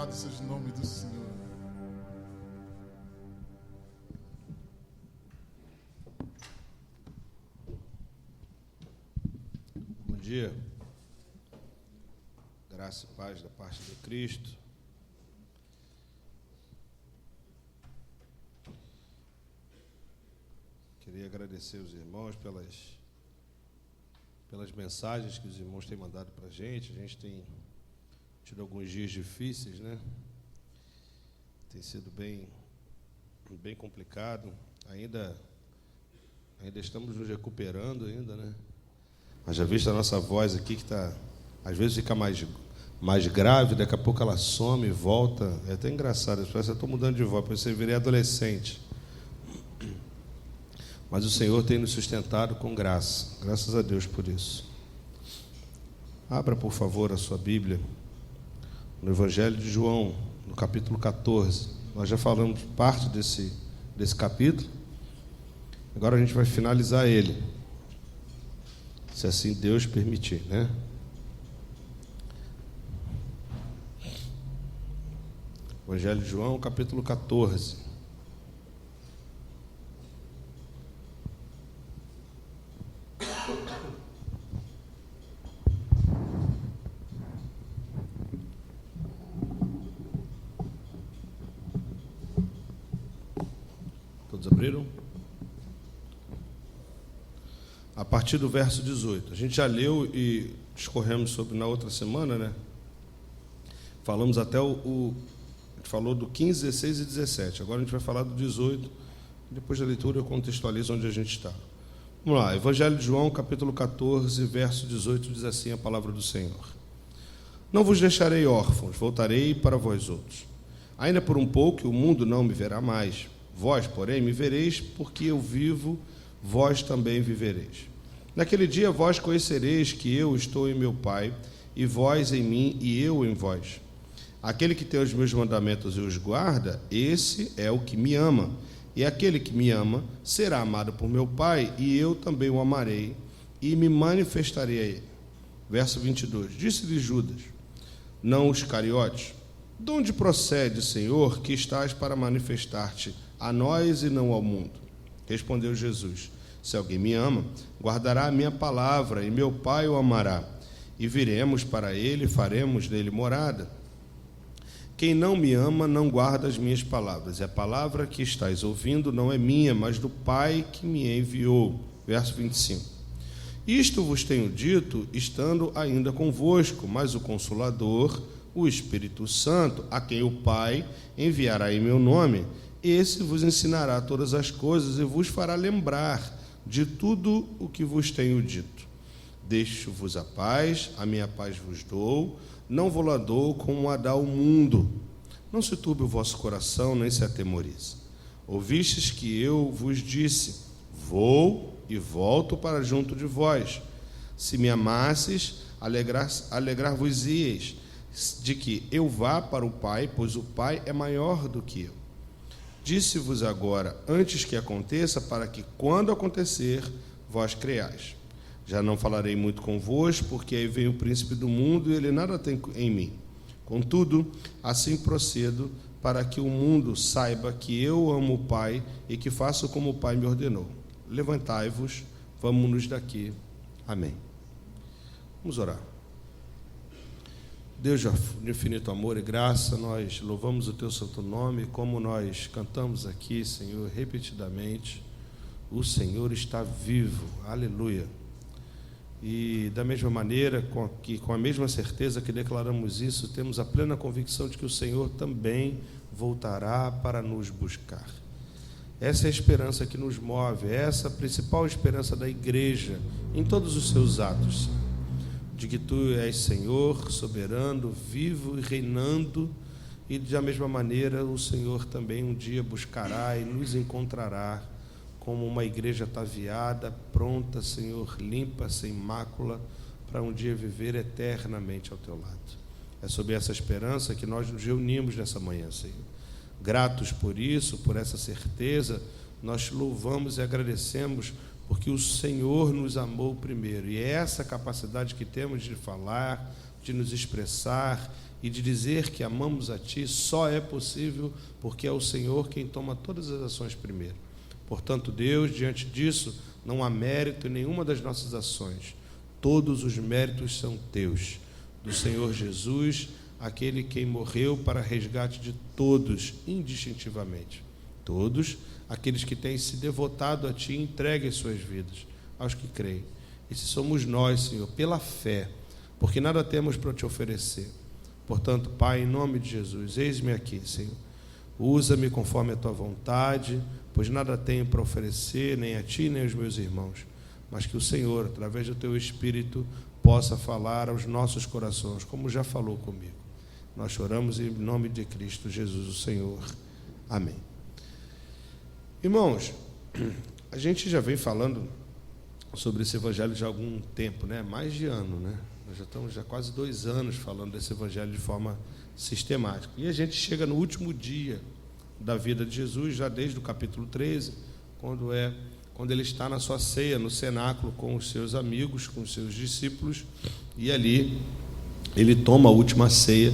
Louvado seja o nome do Senhor. Bom dia. Graça e paz da parte de Cristo. Queria agradecer os irmãos pelas mensagens que os irmãos têm mandado para a gente. A gente tem tido alguns dias difíceis, né? Tem sido bem complicado. Ainda estamos nos recuperando ainda, né? Mas já visto a nossa voz aqui que está, às vezes fica mais grave, daqui a pouco ela some e volta. É até engraçado, parece que eu estou mudando de voz, parece que eu virei adolescente. Mas o Senhor tem nos sustentado com graça. Graças a Deus por isso. Abra, por favor, a sua Bíblia no Evangelho de João, no capítulo 14. Nós já falamos parte desse capítulo. Agora a gente vai finalizar ele, se assim Deus permitir, né? Evangelho de João, capítulo 14. Todos abriram? A partir do verso 18. A gente já leu e discorremos sobre na outra semana, né? Falamos até a gente falou do 15, 16 e 17. Agora a gente vai falar do 18. Depois da leitura eu contextualizo onde a gente está. Vamos lá. Evangelho de João, capítulo 14, verso 18, diz assim a palavra do Senhor: Não vos deixarei órfãos, voltarei para vós outros. Ainda por um pouco o mundo não me verá mais. Vós, porém, me vereis, porque eu vivo, vós também vivereis. Naquele dia vós conhecereis que eu estou em meu Pai, e vós em mim, e eu em vós. Aquele que tem os meus mandamentos e os guarda, esse é o que me ama. E aquele que me ama será amado por meu Pai, e eu também o amarei, e me manifestarei a ele. Verso 22. Disse-lhe Judas, não os Iscariotes: de onde procede, Senhor, que estás para manifestar-te a nós e não ao mundo? Respondeu Jesus: se alguém me ama, guardará a minha palavra, e meu Pai o amará, e viremos para ele e faremos nele morada. Quem não me ama não guarda as minhas palavras, e a palavra que estáis ouvindo não é minha, mas do Pai que me enviou. Verso 25. Isto vos tenho dito, estando ainda convosco, mas o Consolador, o Espírito Santo, a quem o Pai enviará em meu nome, esse vos ensinará todas as coisas e vos fará lembrar de tudo o que vos tenho dito. Deixo-vos a minha paz vos dou, não vou lá dou como a dá o mundo. Não se turbe o vosso coração, nem se atemorize. Ouvistes que eu vos disse, vou e volto para junto de vós. Se me amasses, alegrar-vos-ieis de que eu vá para o Pai, pois o Pai é maior do que eu. Disse-vos agora, antes que aconteça, para que, quando acontecer, vós creiais. Já não falarei muito convosco, porque aí vem o príncipe do mundo, e ele nada tem em mim. Contudo, assim procedo, para que o mundo saiba que eu amo o Pai, e que faço como o Pai me ordenou. Levantai-vos, vamos-nos daqui. Amém. Vamos orar. Deus de infinito amor e graça, nós louvamos o Teu santo nome, como nós cantamos aqui, Senhor, repetidamente, o Senhor está vivo, aleluia. E da mesma maneira, com a mesma certeza que declaramos isso, temos a plena convicção de que o Senhor também voltará para nos buscar. Essa é a esperança que nos move, essa é a principal esperança da igreja, em todos os seus atos, de que Tu és Senhor, soberano, vivo e reinando, e da mesma maneira o Senhor também um dia buscará e nos encontrará como uma igreja ataviada, pronta, Senhor, limpa, sem mácula, para um dia viver eternamente ao Teu lado. É sob essa esperança que nós nos reunimos nessa manhã, Senhor. Gratos por isso, por essa certeza, nós Te louvamos e agradecemos, porque o Senhor nos amou primeiro, e é essa capacidade que temos de falar, de nos expressar e de dizer que amamos a Ti só é possível porque é o Senhor quem toma todas as ações primeiro. Portanto, Deus, diante disso, não há mérito em nenhuma das nossas ações. Todos os méritos são Teus, do Senhor Jesus, aquele quem morreu para resgate de todos, indistintivamente. Todos aqueles que têm se devotado a Ti e entreguem suas vidas aos que creem. Esse somos nós, Senhor, pela fé, porque nada temos para Te oferecer. Portanto, Pai, em nome de Jesus, eis-me aqui, Senhor. Usa-me conforme a Tua vontade, pois nada tenho para oferecer, nem a Ti, nem aos meus irmãos, mas que o Senhor, através do Teu Espírito, possa falar aos nossos corações, como já falou comigo. Nós choramos em nome de Cristo Jesus, o Senhor. Amém. Irmãos, a gente já vem falando sobre esse evangelho já há algum tempo, né? Mais de ano, né? Nós já estamos quase 2 anos falando desse evangelho de forma sistemática. E a gente chega no último dia da vida de Jesus, já desde o capítulo 13, quando ele está na sua ceia, no cenáculo, com os seus amigos, com os seus discípulos, e ali ele toma a última ceia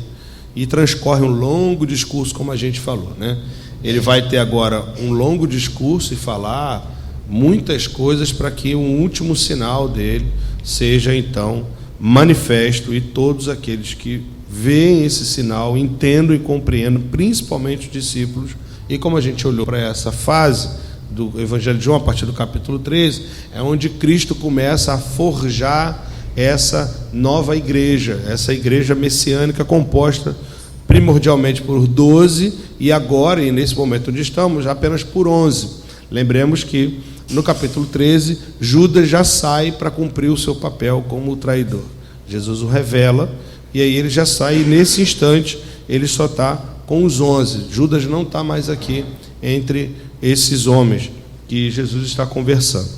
e transcorre um longo discurso, como a gente falou, né? Ele vai ter agora um longo discurso e falar muitas coisas para que o último sinal dele seja, então, manifesto, e todos aqueles que veem esse sinal entendam e compreendam, principalmente os discípulos. E como a gente olhou para essa fase do Evangelho de João, a partir do capítulo 13, é onde Cristo começa a forjar essa nova igreja, essa igreja messiânica composta primordialmente por 12, e agora, e nesse momento onde estamos, apenas por 11. Lembremos que no capítulo 13, Judas já sai para cumprir o seu papel como o traidor. Jesus o revela, e aí ele já sai, e nesse instante ele só está com os 11. Judas não está mais aqui entre esses homens que Jesus está conversando.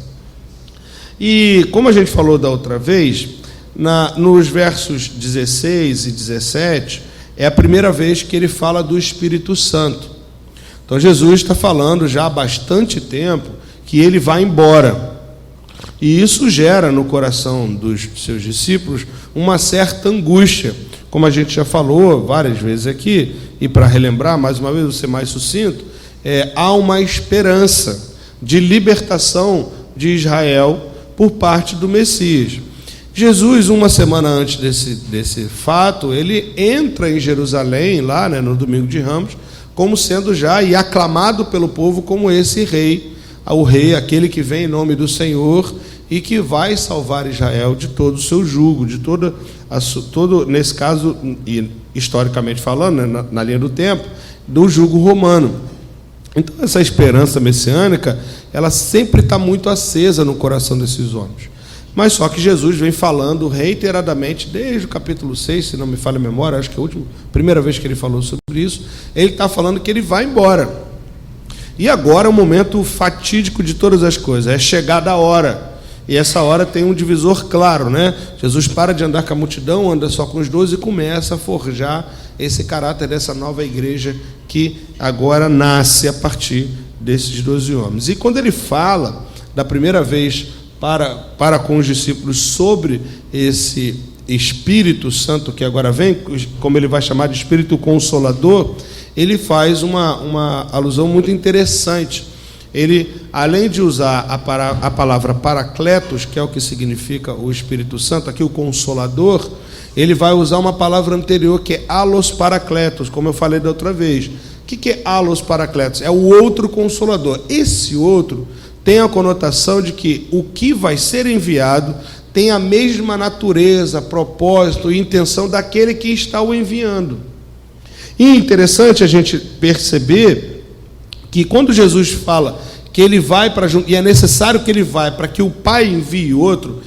E como a gente falou da outra vez, nos versos 16 e 17, é a primeira vez que ele fala do Espírito Santo. Então Jesus está falando já há bastante tempo que ele vai embora. E isso gera no coração dos seus discípulos uma certa angústia. Como a gente já falou várias vezes aqui, e para relembrar, mais uma vez, vou ser mais sucinto, há uma esperança de libertação de Israel por parte do Messias. Jesus, uma semana antes desse fato, ele entra em Jerusalém, lá, né, no domingo de Ramos, como sendo já, e aclamado pelo povo como esse rei, o rei, aquele que vem em nome do Senhor e que vai salvar Israel de todo o seu jugo, de todo, nesse caso, e historicamente falando, né, na linha do tempo, do jugo romano. Então, essa esperança messiânica, ela sempre está muito acesa no coração desses homens. Mas só que Jesus vem falando reiteradamente, desde o capítulo 6, se não me falha a memória, acho que é a primeira vez que ele falou sobre isso, ele está falando que ele vai embora. E agora é o momento fatídico de todas as coisas, é chegada a hora. E essa hora tem um divisor claro, né? Jesus para de andar com a multidão, anda só com os 12 e começa a forjar esse caráter dessa nova igreja que agora nasce a partir desses 12 homens. E quando ele fala da primeira vez para com os discípulos sobre esse Espírito Santo que agora vem, como ele vai chamar de Espírito Consolador, ele faz uma alusão muito interessante. Ele, além de usar a palavra Paracletos, que é o que significa o Espírito Santo, aqui o Consolador, ele vai usar uma palavra anterior que é Allos Paracletos, como eu falei da outra vez. O que é Allos Paracletos? É o outro Consolador. Esse outro tem a conotação de que o que vai ser enviado tem a mesma natureza, propósito e intenção daquele que está o enviando. E é interessante a gente perceber que quando Jesus fala que ele vai para junto, e é necessário que ele vá para que o Pai envie outro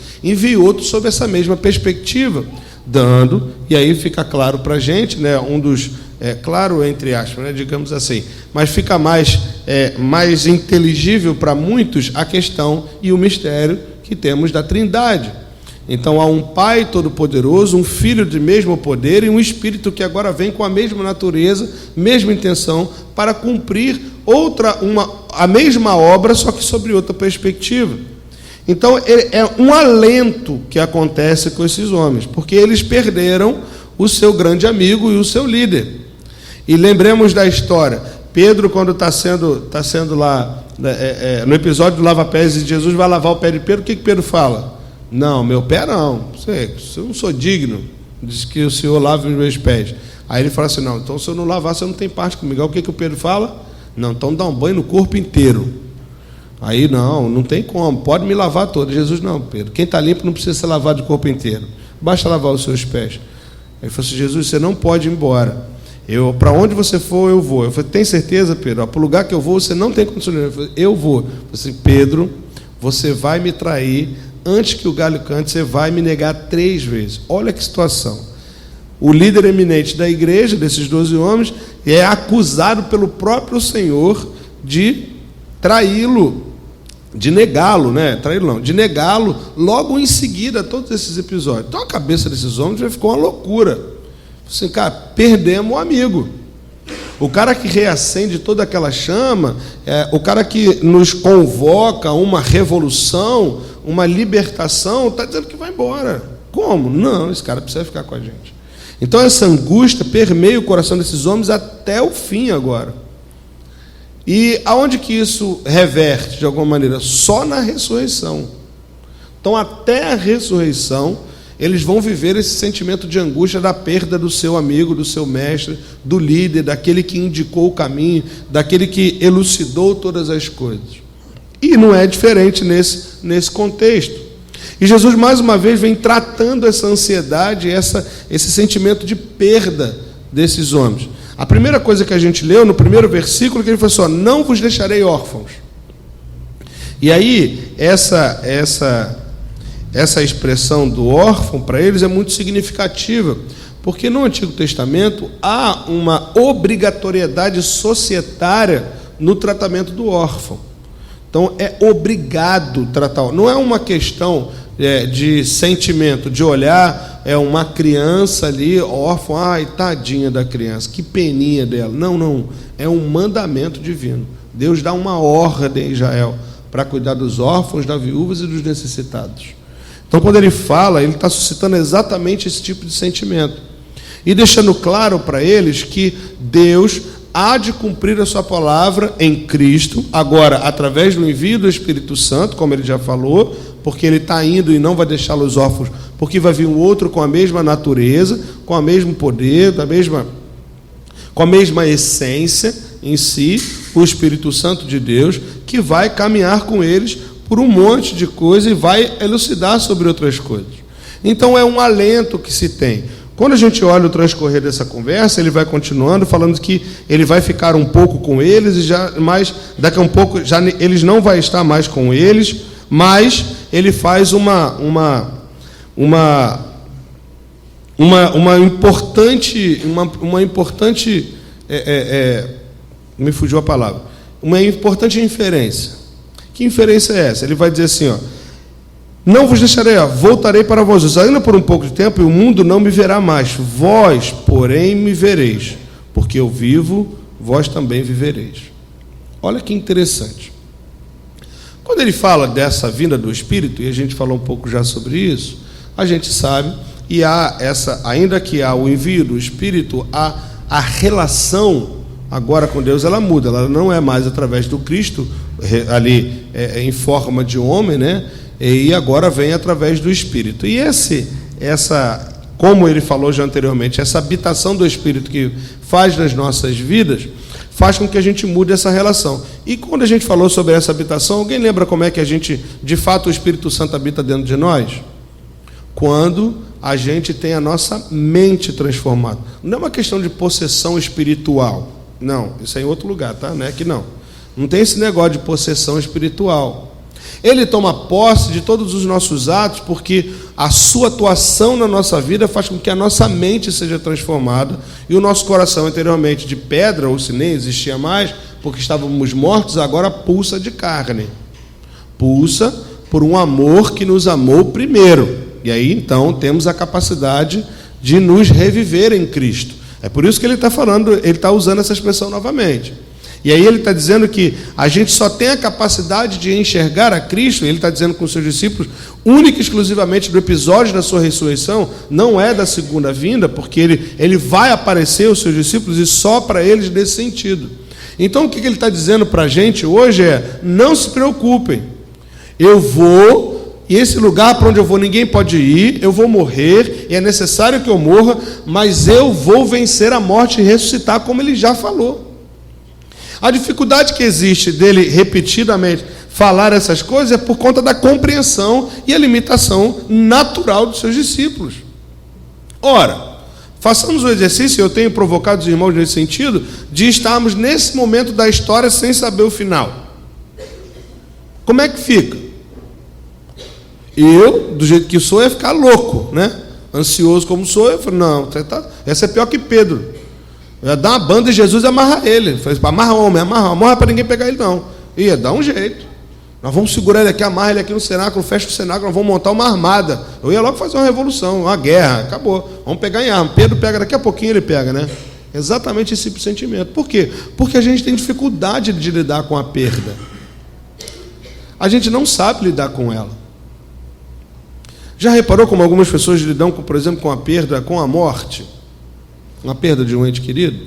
sob essa mesma perspectiva, dando, e aí fica claro para a gente, né, claro, entre aspas, né, digamos assim, mas fica mais inteligível para muitos a questão e o mistério que temos da Trindade. Então há um Pai Todo-Poderoso, um Filho de mesmo poder e um Espírito que agora vem com a mesma natureza, mesma intenção, para cumprir a mesma obra, só que sobre outra perspectiva. Então, é um alento que acontece com esses homens, porque eles perderam o seu grande amigo e o seu líder. E lembremos da história. Pedro, quando está sendo lá, no episódio do lava-pés, e Jesus vai lavar o pé de Pedro, o que Pedro fala? Não, meu pé não, eu não sou digno, diz que o Senhor lave os meus pés. Aí ele fala assim, não, então se eu não lavar, você não tem parte comigo. Aí o que o Pedro fala? Não, então dá um banho no corpo inteiro. Aí não tem como, pode me lavar todo. Jesus, não, Pedro, quem está limpo não precisa ser lavado de corpo inteiro, basta lavar os seus pés. Aí ele falou assim, Jesus, você não pode ir embora. Para onde você for, eu vou. Eu falei, tem certeza, Pedro? Para o lugar que eu vou, você não tem condições. Eu falei, eu vou. Eu falei assim, Pedro, você vai me trair, antes que o galho cante, você vai me negar 3 vezes. Olha que situação. O líder eminente da igreja, desses 12 homens, é acusado pelo próprio Senhor de traí-lo, de negá-lo, de negá-lo logo em seguida, todos esses episódios. Então a cabeça desses homens já ficou uma loucura. Assim, cara, perdemos o amigo. O cara que reacende toda aquela chama, o cara que nos convoca a uma revolução, uma libertação, está dizendo que vai embora. Como? Não, esse cara precisa ficar com a gente. Então essa angústia permeia o coração desses homens até o fim agora. E aonde que isso reverte de alguma maneira? Só na ressurreição. Então até a ressurreição eles vão viver esse sentimento de angústia da perda do seu amigo, do seu mestre, do líder, daquele que indicou o caminho, daquele que elucidou todas as coisas. E não é diferente nesse contexto. E Jesus, mais uma vez, vem tratando essa ansiedade, esse sentimento de perda desses homens. A primeira coisa que a gente leu, no primeiro versículo, que ele falou assim, não vos deixarei órfãos. E aí, essa expressão do órfão, para eles, é muito significativa, porque no Antigo Testamento há uma obrigatoriedade societária no tratamento do órfão. Então, é obrigado tratar. Não é uma questão de sentimento, de olhar uma criança ali, órfã, ai, tadinha da criança, que peninha dela. Não. É um mandamento divino. Deus dá uma ordem a Israel para cuidar dos órfãos, das viúvas e dos necessitados. Então, quando ele fala, ele está suscitando exatamente esse tipo de sentimento. E deixando claro para eles que Deus há de cumprir a sua palavra em Cristo, agora, através do envio do Espírito Santo, como ele já falou, porque ele está indo e não vai deixá-los órfãos, porque vai vir um outro com a mesma natureza, com o mesmo poder, com a mesma essência em si, o Espírito Santo de Deus, que vai caminhar com eles por um monte de coisa e vai elucidar sobre outras coisas. Então é um alento que se tem. Quando a gente olha o transcorrer dessa conversa, ele vai continuando falando que ele vai ficar um pouco com eles, mas daqui a um pouco eles não vai estar mais com eles, mas ele faz uma importante, me fugiu a palavra, uma importante inferência. Que inferência é essa? Ele vai dizer assim, não vos deixarei, voltarei para vós, ainda por um pouco de tempo, e o mundo não me verá mais. Vós, porém, me vereis, porque eu vivo, vós também vivereis. Olha que interessante. Quando ele fala dessa vinda do Espírito, e a gente falou um pouco já sobre isso, a gente sabe, e ainda que há o envio do Espírito, a relação agora com Deus, ela muda, ela não é mais através do Cristo, ali em forma de homem, e agora vem através do Espírito. E como ele falou já anteriormente, essa habitação do Espírito que faz nas nossas vidas, faz com que a gente mude essa relação. E quando a gente falou sobre essa habitação, alguém lembra como é que de fato, o Espírito Santo habita dentro de nós? Quando a gente tem a nossa mente transformada. Não é uma questão de possessão espiritual. Não, isso é em outro lugar, tá? Não é aqui não. Não tem esse negócio de possessão espiritual. Ele toma posse de todos os nossos atos, porque a sua atuação na nossa vida faz com que a nossa mente seja transformada e o nosso coração, anteriormente de pedra, ou se nem existia mais, porque estávamos mortos, agora pulsa de carne. Pulsa por um amor que nos amou primeiro. E aí, então, temos a capacidade de nos reviver em Cristo. É por isso que ele está falando, ele está usando essa expressão novamente. E aí ele está dizendo que a gente só tem a capacidade de enxergar a Cristo, ele está dizendo com os seus discípulos, única e exclusivamente do episódio da sua ressurreição, não é da segunda vinda, porque ele vai aparecer aos seus discípulos e só para eles nesse sentido. Então o que ele está dizendo para a gente hoje é, não se preocupem, eu vou, e esse lugar para onde eu vou ninguém pode ir, eu vou morrer, e é necessário que eu morra, mas eu vou vencer a morte e ressuscitar, como ele já falou. A dificuldade que existe dele repetidamente falar essas coisas é por conta da compreensão e a limitação natural dos seus discípulos. Ora, façamos o exercício, eu tenho provocado os irmãos nesse sentido, de estarmos nesse momento da história sem saber o final. Como é que fica? Eu, do jeito que sou, ia ficar louco, né? Ansioso como sou, eu falei, não, essa é pior que Pedro. Eu ia dar uma banda e Jesus ia amarrar ele. Eu falei, amarra homem, morre para ninguém pegar ele, não. Ia dar um jeito. Nós vamos segurar ele aqui, amarra ele aqui no cenáculo, fecha o cenáculo, nós vamos montar uma armada. Eu ia logo fazer uma revolução, uma guerra, acabou. Vamos pegar em arma. Pedro pega, daqui a pouquinho ele pega, né? Exatamente esse tipo de sentimento. Por quê? Porque a gente tem dificuldade de lidar com a perda. A gente não sabe lidar com ela. Já reparou como algumas pessoas lidam, por exemplo, com a perda, com a morte? Uma perda de um ente querido?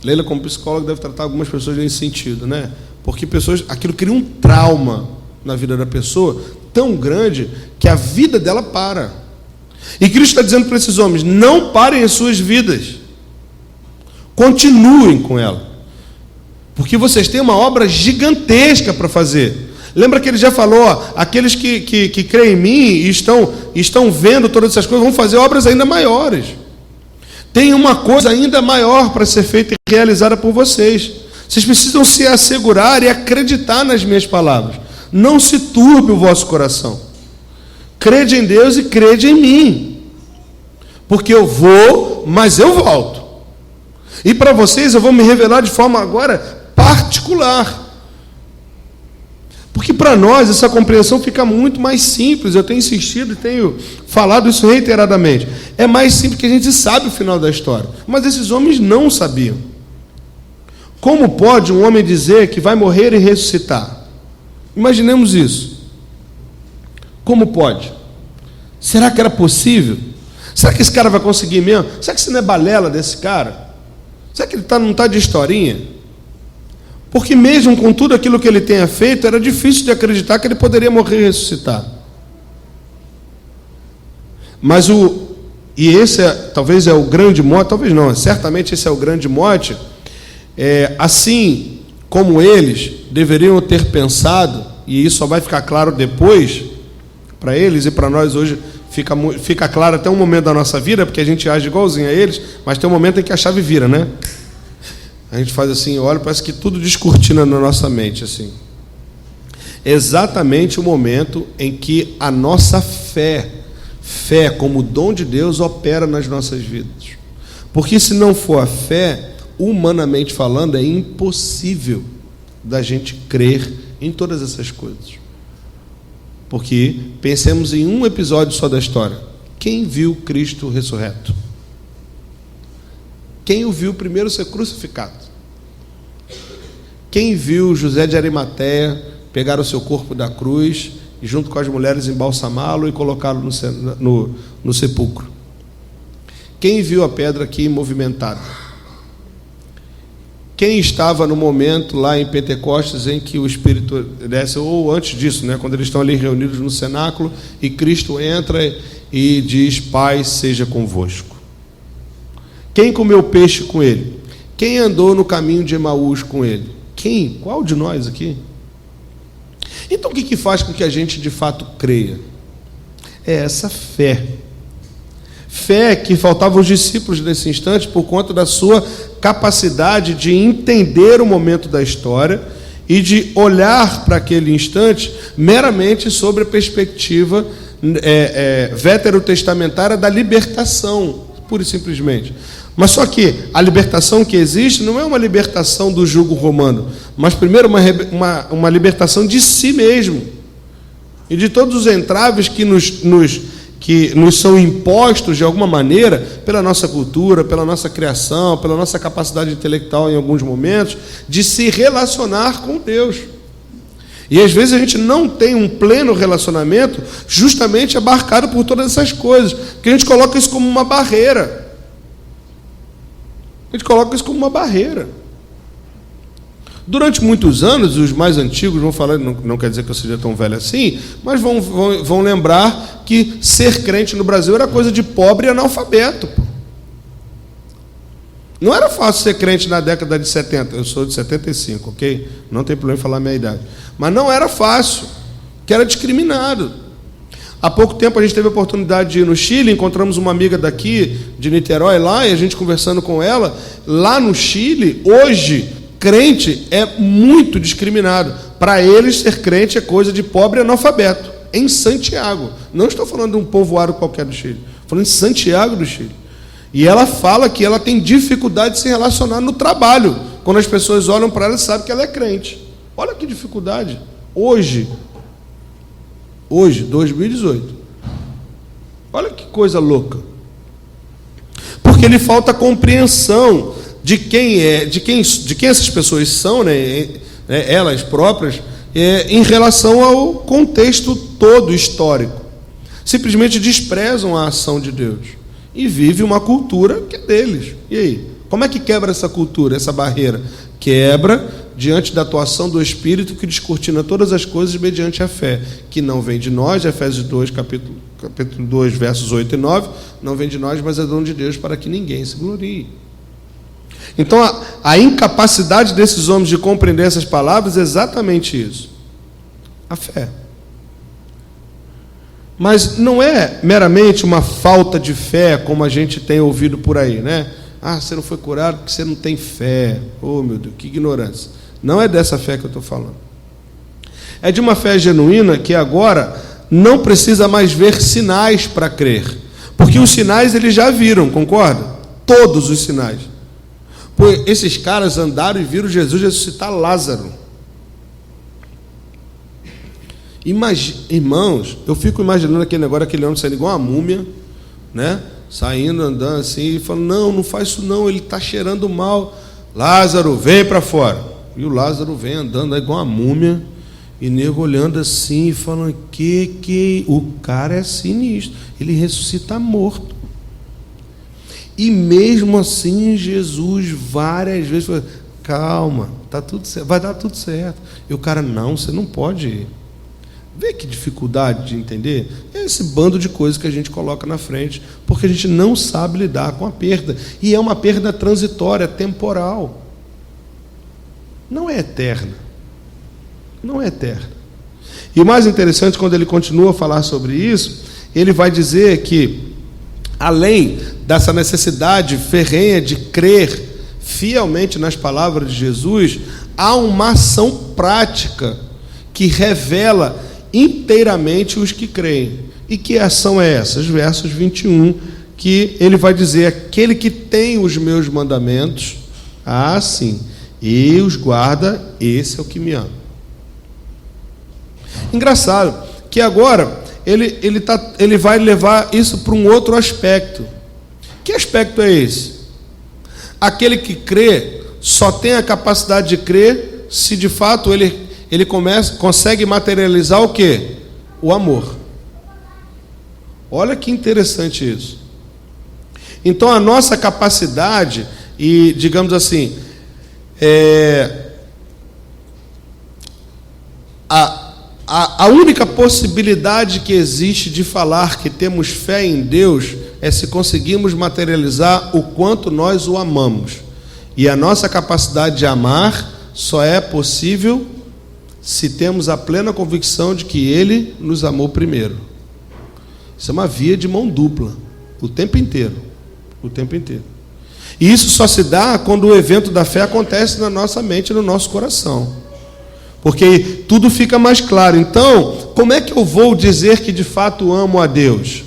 Leila, como psicóloga, deve tratar algumas pessoas nesse sentido, né? Porque aquilo cria um trauma na vida da pessoa tão grande que a vida dela para. E Cristo está dizendo para esses homens, não parem as suas vidas. Continuem com ela. Porque vocês têm uma obra gigantesca para fazer. Lembra que ele já falou, ó, aqueles que creem em mim e estão vendo todas essas coisas, vão fazer obras ainda maiores. Tem uma coisa ainda maior para ser feita e realizada por vocês. Vocês precisam se assegurar e acreditar nas minhas palavras. Não se turbe o vosso coração. Crede em Deus e crede em mim. Porque eu vou, mas eu volto. E para vocês eu vou me revelar de forma agora particular. Porque para nós essa compreensão fica muito mais simples. Eu tenho insistido e tenho falado isso reiteradamente. É mais simples que a gente sabe o final da história. Mas esses homens não sabiam. Como pode um homem dizer que vai morrer e ressuscitar? Imaginemos isso. Como pode? Será que era possível? Será que esse cara vai conseguir mesmo? Será que isso não é balela desse cara? Será que ele não está de historinha? Porque mesmo com tudo aquilo que ele tenha feito, era difícil de acreditar que ele poderia morrer e ressuscitar. Mas e esse talvez é o grande mote, talvez não, certamente esse é o grande mote, assim como eles deveriam ter pensado, e isso só vai ficar claro depois, para eles e para nós hoje, fica claro até um momento da nossa vida, porque a gente age igualzinho a eles, mas tem um momento em que a chave vira, né? A gente faz assim, olha, parece que tudo descortina na nossa mente, assim. Exatamente o momento em que a nossa fé como dom de Deus, opera nas nossas vidas. Porque se não for a fé, humanamente falando, é impossível da gente crer em todas essas coisas. Porque pensemos em um episódio só da história. Quem viu Cristo ressurreto? Quem o viu primeiro ser crucificado? Quem viu José de Arimateia pegar o seu corpo da cruz e junto com as mulheres embalsamá-lo e colocá-lo no sepulcro? Quem viu a pedra aqui movimentada? Quem estava no momento lá em Pentecostes em que o Espírito desce, ou antes disso, né, quando eles estão ali reunidos no cenáculo e Cristo entra e diz, paz seja convosco? Quem comeu peixe com ele? Quem andou no caminho de Emaús com ele? Quem? Qual de nós aqui? Então o que faz com que a gente de fato creia? É essa fé. Fé que faltava aos discípulos nesse instante por conta da sua capacidade de entender o momento da história e de olhar para aquele instante meramente sobre a perspectiva veterotestamentária da libertação, pura e simplesmente. Mas só que a libertação que existe não é uma libertação do jugo romano, mas primeiro uma libertação de si mesmo e de todos os entraves que nos que nos são impostos de alguma maneira pela nossa cultura, pela nossa criação, pela nossa capacidade intelectual em alguns momentos, de se relacionar com Deus. E às vezes a gente não tem um pleno relacionamento justamente abarcado por todas essas coisas, porque a gente coloca isso como uma barreira. A gente coloca isso como uma barreira. Durante muitos anos, os mais antigos vão falar, não quer dizer que eu seja tão velho assim, mas vão lembrar que ser crente no Brasil era coisa de pobre e analfabeto. Não era fácil ser crente na década de 70, eu sou de 75, ok? Não tem problema em falar a minha idade. Mas não era fácil, que era discriminado. Há pouco tempo a gente teve a oportunidade de ir no Chile, encontramos uma amiga daqui, de Niterói, lá, e a gente conversando com ela, lá no Chile, hoje, crente é muito discriminado. Para eles, ser crente é coisa de pobre e analfabeto. Em Santiago. Não estou falando de um povoado qualquer do Chile. Estou falando de Santiago do Chile. E ela fala que ela tem dificuldade de se relacionar no trabalho. Quando as pessoas olham para ela e sabem que ela é crente. Olha que dificuldade. Hoje, 2018. Olha que coisa louca. Porque lhe falta compreensão de quem essas pessoas são, né, elas próprias, em relação ao contexto todo histórico. Simplesmente desprezam a ação de Deus e vivem uma cultura que é deles. E aí? Como é que quebra essa cultura, essa barreira? Quebra diante da atuação do Espírito que descortina todas as coisas mediante a fé, que não vem de nós, Efésios 2, capítulo 2, versos 8 e 9, não vem de nós, mas é dom de Deus para que ninguém se glorie. Então, a incapacidade desses homens de compreender essas palavras é exatamente isso. A fé. Mas não é meramente uma falta de fé, como a gente tem ouvido por aí, né? Ah, você não foi curado porque você não tem fé. Oh, meu Deus, que ignorância. Não é dessa fé que eu estou falando. É de uma fé genuína que agora não precisa mais ver sinais para crer. Porque os sinais eles já viram, concorda? Todos os sinais. Pois esses caras andaram e viram Jesus ressuscitar Lázaro. Irmãos, eu fico imaginando aquele negócio, aquele homem saindo igual uma múmia, né? Saindo, andando assim, e falando, não faz isso não, ele está cheirando mal. Lázaro, vem para fora. E o Lázaro vem andando igual uma múmia, e nego olhando assim, e falando, que o cara é sinistro, ele ressuscita morto. E mesmo assim, Jesus várias vezes falou, calma, tá tudo certo, vai dar tudo certo. E o cara, não, você não pode ir. Vê que dificuldade de entender? É esse bando de coisas que a gente coloca na frente, porque a gente não sabe lidar com a perda. E é uma perda transitória, temporal. Não é eterna. Não é eterna. E o mais interessante, quando ele continua a falar sobre isso, ele vai dizer que, além dessa necessidade ferrenha de crer fielmente nas palavras de Jesus, há uma ação prática que revela inteiramente os que creem. E que ação é essa? Os versos 21, que ele vai dizer, aquele que tem os meus mandamentos, sim, e os guarda, esse é o que me ama. Engraçado, que agora ele vai levar isso para um outro aspecto. Que aspecto é esse? Aquele que crê só tem a capacidade de crer se de fato ele consegue materializar o quê? O amor. Olha que interessante isso. Então a nossa capacidade, e digamos assim, a única possibilidade que existe de falar que temos fé em Deus é se conseguirmos materializar o quanto nós o amamos. E a nossa capacidade de amar só é possível se temos a plena convicção de que Ele nos amou primeiro. Isso é uma via de mão dupla, o tempo inteiro. O tempo inteiro. E isso só se dá quando o evento da fé acontece na nossa mente e no nosso coração. Porque tudo fica mais claro. Então, como é que eu vou dizer que de fato amo a Deus?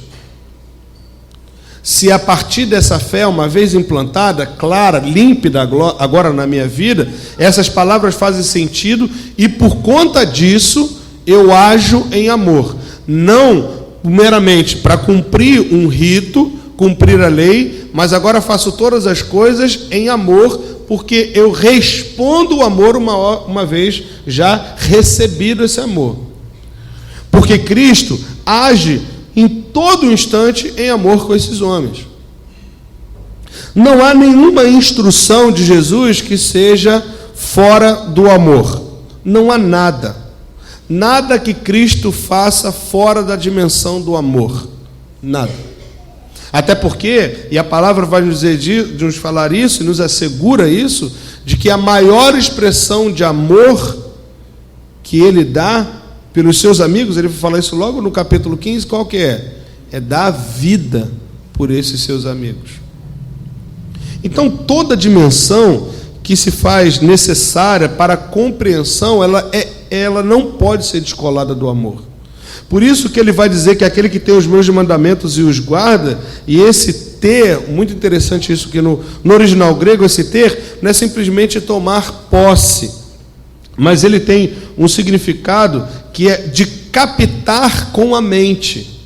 Se a partir dessa fé, uma vez implantada, clara, límpida agora na minha vida, essas palavras fazem sentido e por conta disso eu ajo em amor. Não meramente para cumprir um rito, cumprir a lei, mas agora faço todas as coisas em amor, porque eu respondo o amor uma vez já recebido esse amor. Porque Cristo age em todo instante em amor com esses homens. Não há nenhuma instrução de Jesus que seja fora do amor. Não há nada. Nada que Cristo faça fora da dimensão do amor. Nada. Até porque, e a palavra vai nos falar isso, e nos assegura isso, de que a maior expressão de amor que Ele dá pelos seus amigos, Ele vai falar isso logo no capítulo 15, qual que é? É dar vida por esses seus amigos. Então, toda dimensão que se faz necessária para a compreensão, ela não pode ser descolada do amor. Por isso que ele vai dizer que aquele que tem os meus mandamentos e os guarda, e esse ter, muito interessante isso, que no original grego, esse ter não é simplesmente tomar posse, mas ele tem um significado que é de captar com a mente,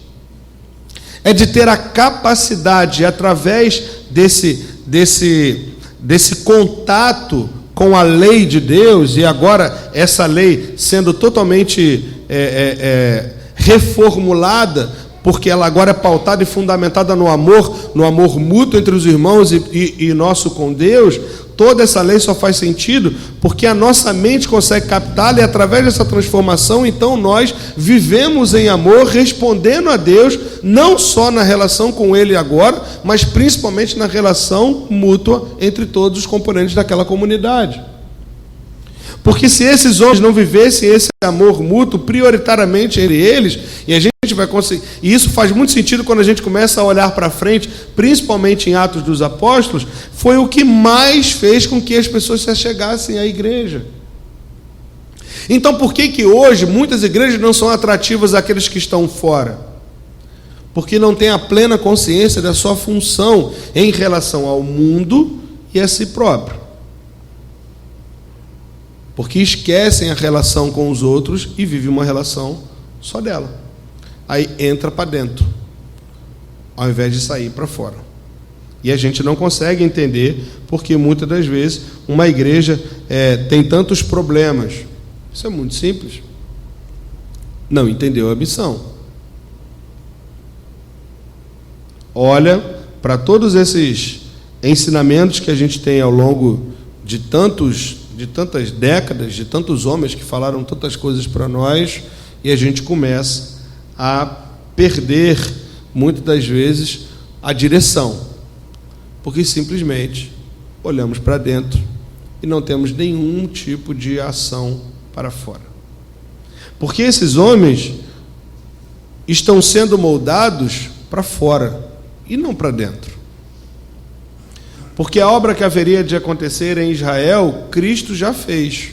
é de ter a capacidade, através desse contato com a lei de Deus, e agora essa lei sendo totalmente reformulada, porque ela agora é pautada e fundamentada no amor mútuo entre os irmãos e nosso com Deus. Toda essa lei só faz sentido porque a nossa mente consegue captá-la, e através dessa transformação, então nós vivemos em amor, respondendo a Deus, não só na relação com Ele agora, mas principalmente na relação mútua entre todos os componentes daquela comunidade. Porque se esses homens não vivessem esse amor mútuo prioritariamente entre eles, e a gente vai conseguir, e isso faz muito sentido quando a gente começa a olhar para frente, principalmente em Atos dos Apóstolos, foi o que mais fez com que as pessoas se achegassem à igreja. Então, por que hoje muitas igrejas não são atrativas àqueles que estão fora? Porque não têm a plena consciência da sua função em relação ao mundo e a si próprio. Porque esquecem a relação com os outros e vivem uma relação só dela. Aí entra para dentro, ao invés de sair para fora. E a gente não consegue entender porque muitas das vezes uma igreja tem tantos problemas. Isso é muito simples. Não entendeu a missão. Olha para todos esses ensinamentos que a gente tem ao longo de tantas décadas, de tantos homens que falaram tantas coisas para nós, e a gente começa a perder, muitas das vezes, a direção, porque simplesmente olhamos para dentro e não temos nenhum tipo de ação para fora. Porque esses homens estão sendo moldados para fora e não para dentro. Porque a obra que haveria de acontecer em Israel, Cristo já fez.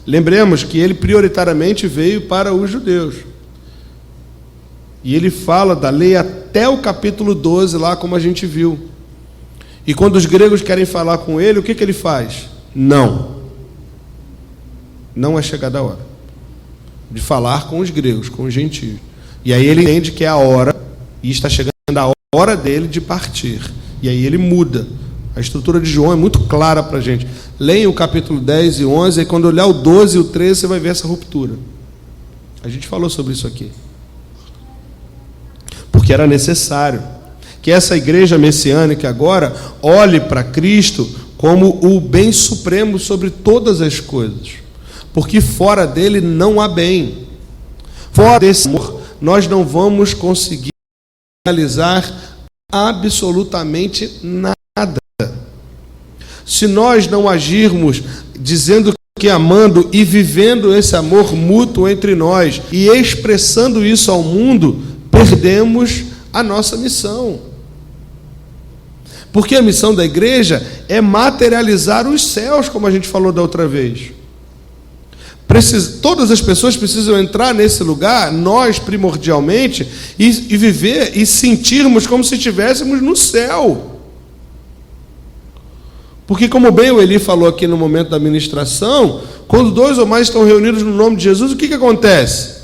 Lembremos que ele prioritariamente veio para os judeus. E ele fala da lei até o capítulo 12, lá como a gente viu. E quando os gregos querem falar com ele, o que ele faz? Não. Não é chegada a hora de falar com os gregos, com os gentios. E aí ele entende que é a hora, e está chegando a hora dele de partir. E aí ele muda. A estrutura de João é muito clara para a gente. Leia o capítulo 10 e 11, e quando olhar o 12 e o 13, você vai ver essa ruptura. A gente falou sobre isso aqui. Porque era necessário que essa igreja messiânica agora olhe para Cristo como o bem supremo sobre todas as coisas. Porque fora dele não há bem. Fora desse amor, nós não vamos conseguir realizar absolutamente nada. Se nós não agirmos dizendo que amando e vivendo esse amor mútuo entre nós e expressando isso ao mundo, perdemos a nossa missão. Porque a missão da igreja é materializar os céus, como a gente falou da outra vez. Todas as pessoas precisam entrar nesse lugar, nós primordialmente, e viver e sentirmos como se estivéssemos no céu. Porque, como bem o Eli falou aqui no momento da ministração, quando 2 ou mais estão reunidos no nome de Jesus, o que acontece?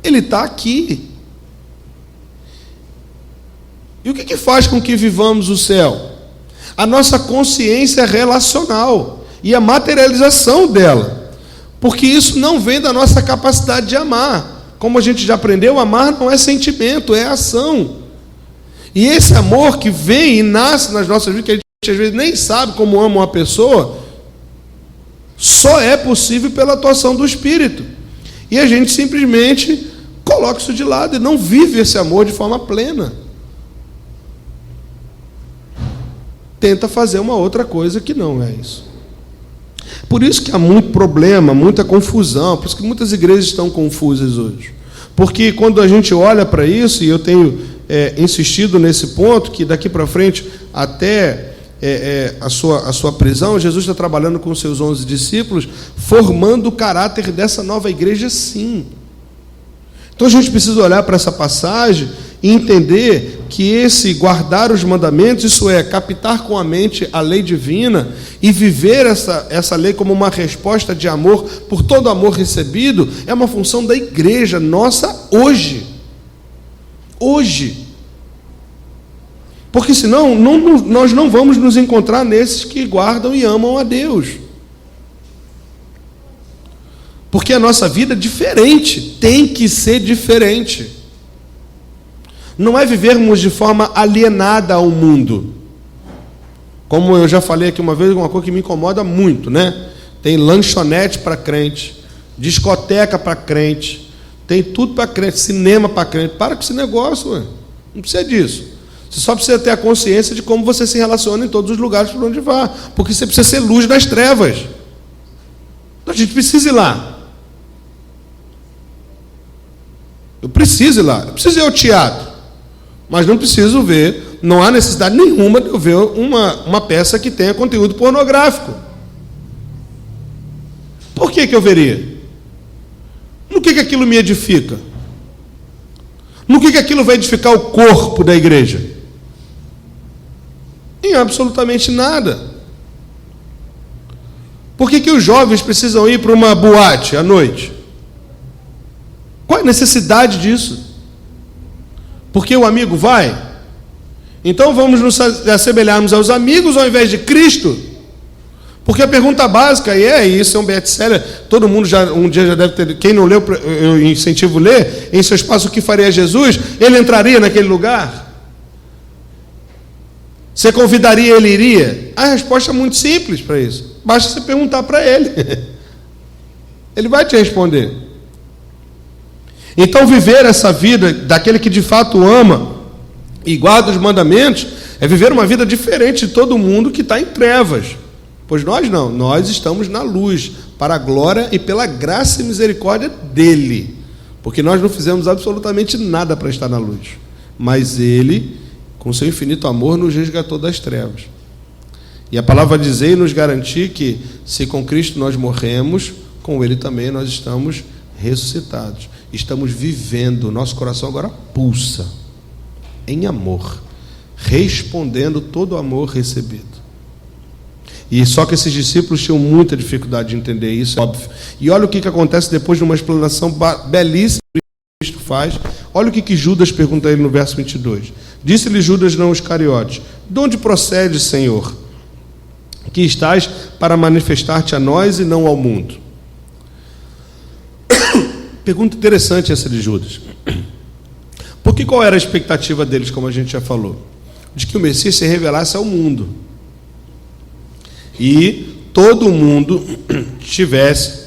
Ele está aqui. E o que faz com que vivamos o céu? A nossa consciência relacional e a materialização dela. Porque isso não vem da nossa capacidade de amar. Como a gente já aprendeu, amar não é sentimento, é ação. E esse amor que vem e nasce nas nossas vidas, que a gente às vezes nem sabe como ama uma pessoa, só é possível pela atuação do Espírito. E a gente simplesmente coloca isso de lado e não vive esse amor de forma plena. Tenta fazer uma outra coisa que não é isso. Por isso que há muito problema, muita confusão, por isso que muitas igrejas estão confusas hoje. Porque quando a gente olha para isso, e eu tenho insistido nesse ponto, que daqui para frente, até a sua prisão, Jesus está trabalhando com seus 11 discípulos, formando o caráter dessa nova igreja, sim. Então a gente precisa olhar para essa passagem e entender que esse guardar os mandamentos, isso é, captar com a mente a lei divina e viver essa lei como uma resposta de amor por todo amor recebido, é uma função da igreja nossa hoje. Hoje. Porque senão nós não vamos nos encontrar nesses que guardam e amam a Deus. Porque a nossa vida é diferente, tem que ser diferente. Não é vivermos de forma alienada ao mundo. Como eu já falei aqui uma vez, uma coisa que me incomoda muito, né? Tem lanchonete para crente, discoteca para crente, tem tudo para crente, cinema para crente. Para com esse negócio, ué. Não precisa disso. Você só precisa ter a consciência de como você se relaciona em todos os lugares por onde vá. Porque você precisa ser luz nas trevas. Então a gente precisa ir lá. Eu preciso ir lá. Eu preciso ir ao teatro. Mas não preciso ver, não há necessidade nenhuma de eu ver uma peça que tenha conteúdo pornográfico. Por que eu veria? No que aquilo me edifica? No que aquilo vai edificar o corpo da igreja? Em absolutamente nada. Por que os jovens precisam ir para uma boate à noite? Qual é a necessidade disso? Porque o amigo vai? Então vamos nos assemelharmos aos amigos ao invés de Cristo? Porque a pergunta básica, e isso é um best-seller, todo mundo um dia já deve ter, quem não leu, eu incentivo a ler, em seu espaço o que faria Jesus? Ele entraria naquele lugar? Você convidaria, ele iria? A resposta é muito simples para isso. Basta você perguntar para ele. Ele vai te responder. Então viver essa vida daquele que de fato ama e guarda os mandamentos é viver uma vida diferente de todo mundo que está em trevas. Pois nós não, nós estamos na luz, para a glória e pela graça e misericórdia dele. Porque nós não fizemos absolutamente nada para estar na luz. Mas ele, com seu infinito amor, nos resgatou das trevas. E a palavra vai dizer e nos garantir que, se com Cristo nós morremos, com ele também nós estamos ressuscitados. Estamos vivendo, nosso coração agora pulsa em amor, respondendo todo o amor recebido. E só que esses discípulos tinham muita dificuldade de entender isso, é óbvio. E olha o que acontece depois de uma explanação belíssima que Cristo faz. Olha o que Judas pergunta a ele no verso 22. Disse-lhe Judas, não Iscariote: de onde procede, Senhor, que estás para manifestar-te a nós e não ao mundo? Pergunta interessante essa de Judas. Porque qual era a expectativa deles, como a gente já falou? De que o Messias se revelasse ao mundo. E todo mundo estivesse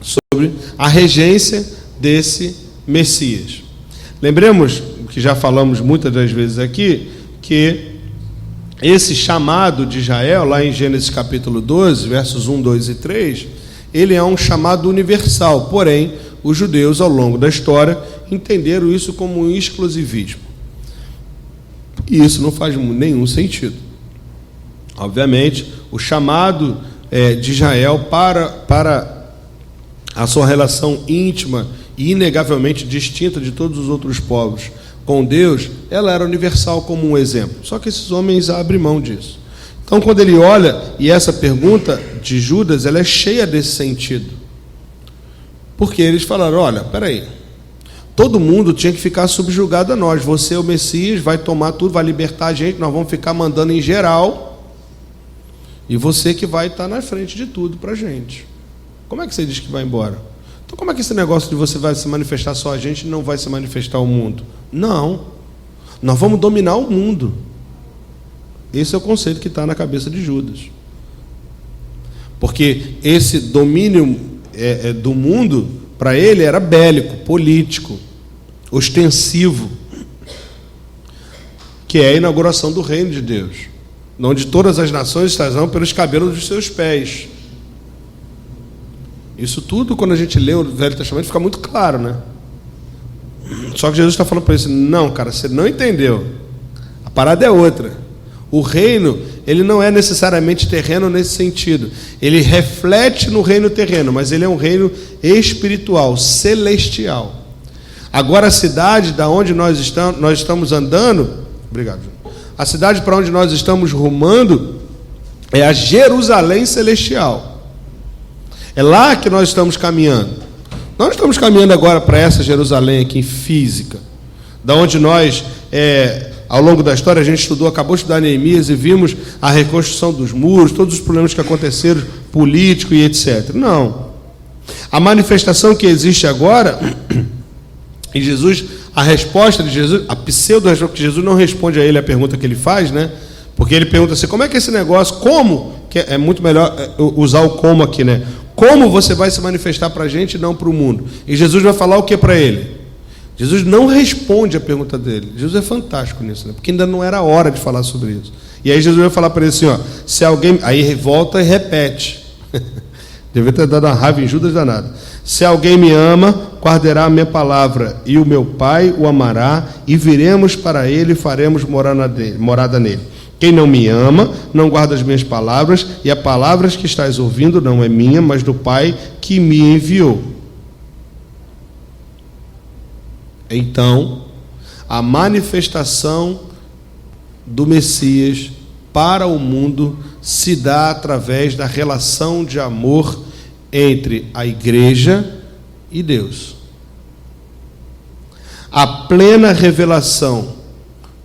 sobre a regência desse Messias. Lembremos, que já falamos muitas das vezes aqui, que esse chamado de Israel, lá em Gênesis capítulo 12, versos 1, 2 e 3, ele é um chamado universal, porém, os judeus, ao longo da história, entenderam isso como um exclusivismo. E isso não faz nenhum sentido. Obviamente, o chamado de Israel para a sua relação íntima e inegavelmente distinta de todos os outros povos com Deus, ela era universal como um exemplo. Só que esses homens abrem mão disso. Então, quando ele olha, e essa pergunta de Judas, ela é cheia desse sentido. Porque eles falaram, olha, peraí, todo mundo tinha que ficar subjugado a nós. Você é o Messias, vai tomar tudo, vai libertar a gente, nós vamos ficar mandando em geral, e você que vai estar na frente de tudo para a gente. Como é que você diz que vai embora? Então como é que esse negócio de você vai se manifestar só a gente e não vai se manifestar o mundo? Não, nós vamos dominar o mundo. Esse é o conceito que está na cabeça de Judas. Porque esse domínio do mundo, para ele, era bélico, político, ostensivo, que é a inauguração do reino de Deus, onde todas as nações estarão pelos cabelos dos seus pés. Isso tudo, quando a gente lê o Velho Testamento, fica muito claro, né? Só que Jesus está falando para ele, não, cara, você não entendeu. A parada é outra. O reino, ele não é necessariamente terreno nesse sentido. Ele reflete no reino terreno, mas ele é um reino espiritual, celestial. Agora a cidade da onde nós estamos andando, obrigado, a cidade para onde nós estamos rumando é a Jerusalém celestial. É lá que nós estamos caminhando. Nós não estamos caminhando agora para essa Jerusalém aqui física, da onde nós, ao longo da história, a gente estudou, acabou de estudar Neemias e vimos a reconstrução dos muros, todos os problemas que aconteceram, político e etc. Não. A manifestação que existe agora, em Jesus, a resposta de Jesus, a pseudo-resposta, que Jesus não responde a ele a pergunta que ele faz, né? Porque ele pergunta assim, como é que é esse negócio, como, que é muito melhor usar o como aqui, né? Como você vai se manifestar para a gente e não para o mundo? E Jesus vai falar o que para ele? Jesus não responde a pergunta dele. Jesus é fantástico nisso, né? Porque ainda não era a hora de falar sobre isso. E aí Jesus vai falar para ele assim, ó, se alguém... Aí volta e repete. Devia ter dado uma raiva em Judas danado. Se alguém me ama, guardará a minha palavra, e o meu Pai o amará, e viremos para ele e faremos morada nele. Quem não me ama, não guarda as minhas palavras, e as palavras que estás ouvindo não é minha, mas do Pai que me enviou. Então, a manifestação do Messias para o mundo se dá através da relação de amor entre a igreja e Deus. A plena revelação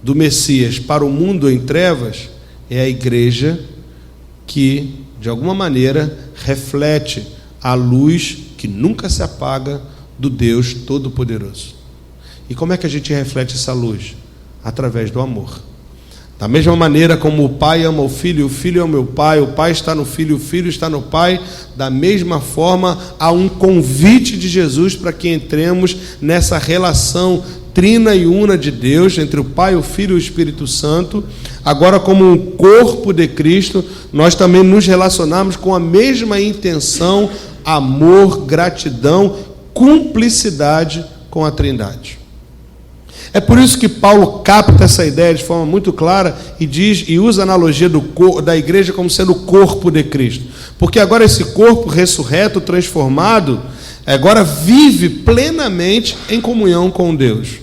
do Messias para o mundo em trevas é a igreja que, de alguma maneira, reflete a luz que nunca se apaga do Deus Todo-Poderoso. E como é que a gente reflete essa luz? Através do amor. Da mesma maneira como o Pai ama o Filho é o meu Pai, o Pai está no Filho, o Filho está no Pai, da mesma forma há um convite de Jesus para que entremos nessa relação trina e una de Deus, entre o Pai, o Filho e o Espírito Santo. Agora, como um corpo de Cristo, nós também nos relacionamos com a mesma intenção, amor, gratidão, cumplicidade com a Trindade. É por isso que Paulo capta essa ideia de forma muito clara e diz, e usa a analogia da igreja como sendo o corpo de Cristo. Porque agora esse corpo ressurreto, transformado, agora vive plenamente em comunhão com Deus.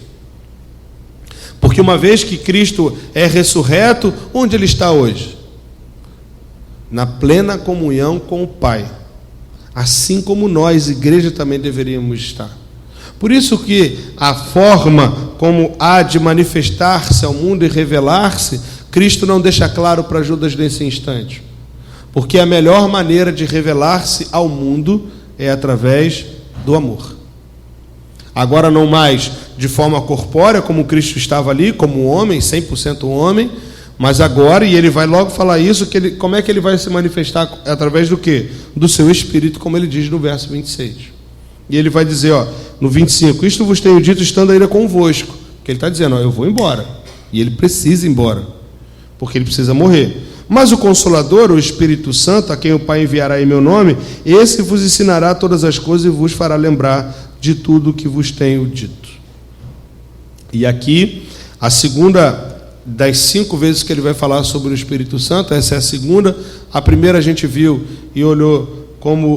Porque uma vez que Cristo é ressurreto, onde Ele está hoje? Na plena comunhão com o Pai. Assim como nós, igreja, também deveríamos estar. Por isso que a forma como há de manifestar-se ao mundo e revelar-se, Cristo não deixa claro para Judas nesse instante. Porque a melhor maneira de revelar-se ao mundo é através do amor. Agora não mais de forma corpórea, como Cristo estava ali, como homem, 100% homem, mas agora, e ele vai logo falar isso, como é que ele vai se manifestar? Através do quê? Do seu Espírito, como ele diz no verso 26. E ele vai dizer, no 25, isto vos tenho dito estando ainda convosco. Que ele está dizendo, eu vou embora. E ele precisa ir embora, porque ele precisa morrer. Mas o Consolador, o Espírito Santo, a quem o Pai enviará em meu nome, esse vos ensinará todas as coisas e vos fará lembrar de tudo o que vos tenho dito. E aqui, a segunda das 5 vezes que ele vai falar sobre o Espírito Santo, essa é a segunda. A primeira a gente viu e olhou como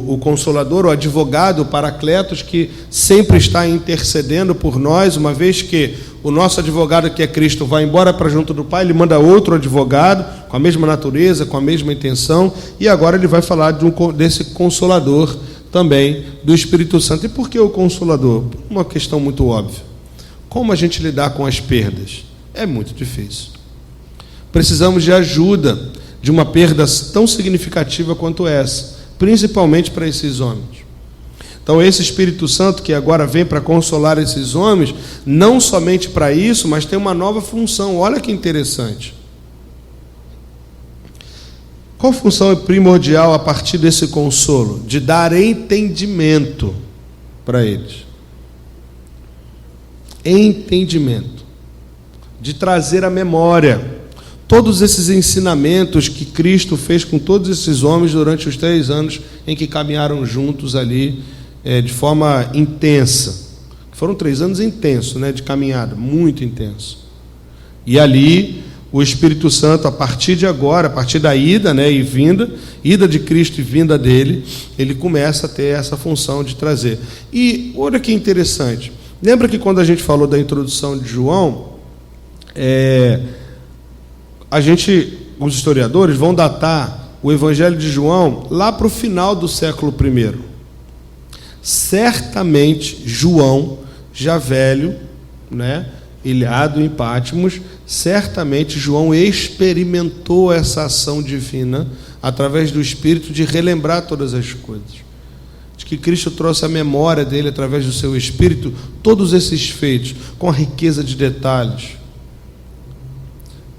o Consolador, o advogado, o Paracletos, que sempre está intercedendo por nós, uma vez que o nosso advogado, que é Cristo, vai embora para junto do Pai, ele manda outro advogado, com a mesma natureza, com a mesma intenção, e agora ele vai falar desse Consolador, também do Espírito Santo. E por que o Consolador? Uma questão muito óbvia. Como a gente lidar com as perdas? É muito difícil. Precisamos de ajuda de uma perda tão significativa quanto essa, principalmente para esses homens. Então, esse Espírito Santo que agora vem para consolar esses homens, não somente para isso, mas tem uma nova função. Olha que interessante. Qual função é primordial a partir desse consolo? De dar entendimento para eles. Entendimento. De trazer à memória todos esses ensinamentos que Cristo fez com todos esses homens durante os 3 anos em que caminharam juntos ali, de forma intensa. Foram 3 anos intensos, né, de caminhada, muito intenso. E ali, o Espírito Santo, a partir de agora, a partir da ida, né, e vinda, ida de Cristo e vinda dele, ele começa a ter essa função de trazer. E olha que interessante. Lembra que quando a gente falou da introdução de João, os historiadores vão datar o Evangelho de João lá para o final do século I. Certamente João, já velho, né, ilhado em Patmos, certamente João experimentou essa ação divina através do Espírito de relembrar todas as coisas. De que Cristo trouxe a memória dele através do seu Espírito todos esses feitos, com a riqueza de detalhes.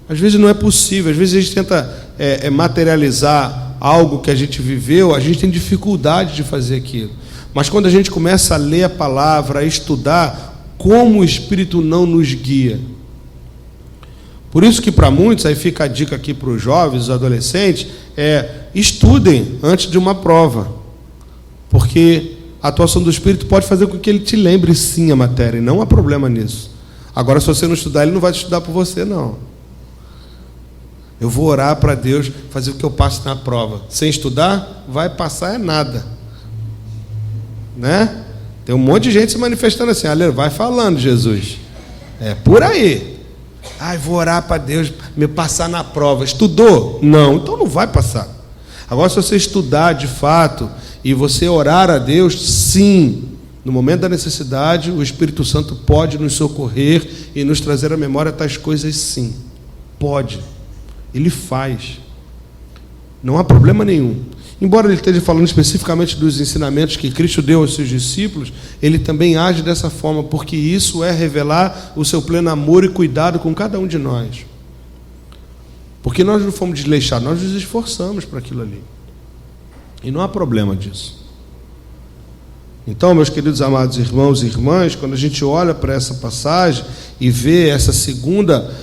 Às vezes não é possível, às vezes a gente tenta materializar algo que a gente viveu, a gente tem dificuldade de fazer aquilo. Mas quando a gente começa a ler a palavra, a estudar, como o Espírito não nos guia. Por isso que para muitos, aí fica a dica aqui para os jovens, os adolescentes, estudem antes de uma prova. Porque a atuação do Espírito pode fazer com que ele te lembre sim a matéria, e não há problema nisso. Agora, se você não estudar, ele não vai estudar por você, não. Eu vou orar para Deus fazer o que eu passe na prova. Sem estudar, vai passar nada. Né? Tem um monte de gente se manifestando assim, vai falando, Jesus. Por aí. Vou orar para Deus me passar na prova. Estudou? Não, então não vai passar. Agora, se você estudar de fato e você orar a Deus, sim, no momento da necessidade, o Espírito Santo pode nos socorrer e nos trazer à memória tais coisas, sim. Pode. Ele faz. Não há problema nenhum. Embora ele esteja falando especificamente dos ensinamentos que Cristo deu aos seus discípulos, ele também age dessa forma, porque isso é revelar o seu pleno amor e cuidado com cada um de nós. Porque nós não fomos desleixados, nós nos esforçamos para aquilo ali. E não há problema disso. Então, meus queridos amados irmãos e irmãs, quando a gente olha para essa passagem e vê essa segunda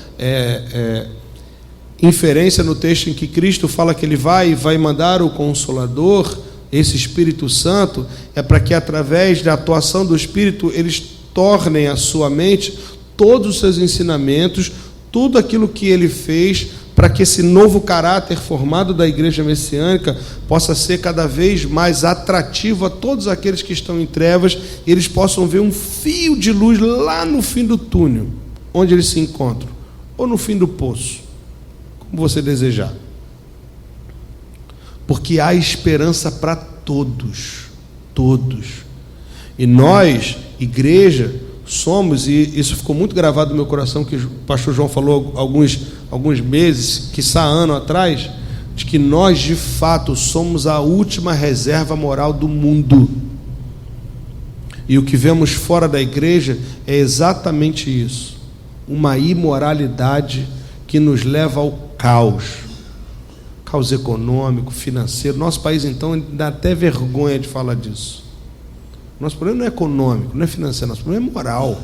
inferência no texto em que Cristo fala que ele vai mandar o Consolador, esse Espírito Santo, é para que através da atuação do Espírito eles tornem a sua mente todos os seus ensinamentos, tudo aquilo que ele fez, para que esse novo caráter formado da igreja messiânica possa ser cada vez mais atrativo a todos aqueles que estão em trevas, e eles possam ver um fio de luz lá no fim do túnel, onde eles se encontram, ou no fim do poço, como você desejar. Porque há esperança para todos, todos. E nós, igreja, somos, e isso ficou muito gravado no meu coração, que o pastor João falou alguns meses, quiçá ano atrás, de que nós de fato somos a última reserva moral do mundo. E o que vemos fora da igreja é exatamente isso, uma imoralidade que nos leva ao caos econômico, financeiro. Nosso país, então, dá até vergonha de falar disso. Nosso problema não é econômico, não é financeiro, nosso problema é moral.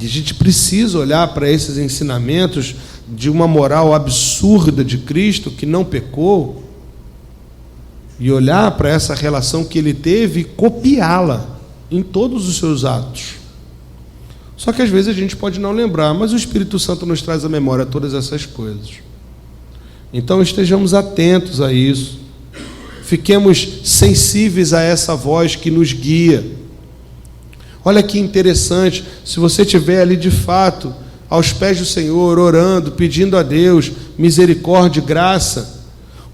E a gente precisa olhar para esses ensinamentos de uma moral absurda de Cristo, que não pecou, e olhar para essa relação que ele teve e copiá-la em todos os seus atos. Só que às vezes a gente pode não lembrar, mas o Espírito Santo nos traz à memória todas essas coisas. Então estejamos atentos a isso, fiquemos sensíveis a essa voz que nos guia. Olha que interessante, se você estiver ali de fato, aos pés do Senhor, orando, pedindo a Deus misericórdia e graça,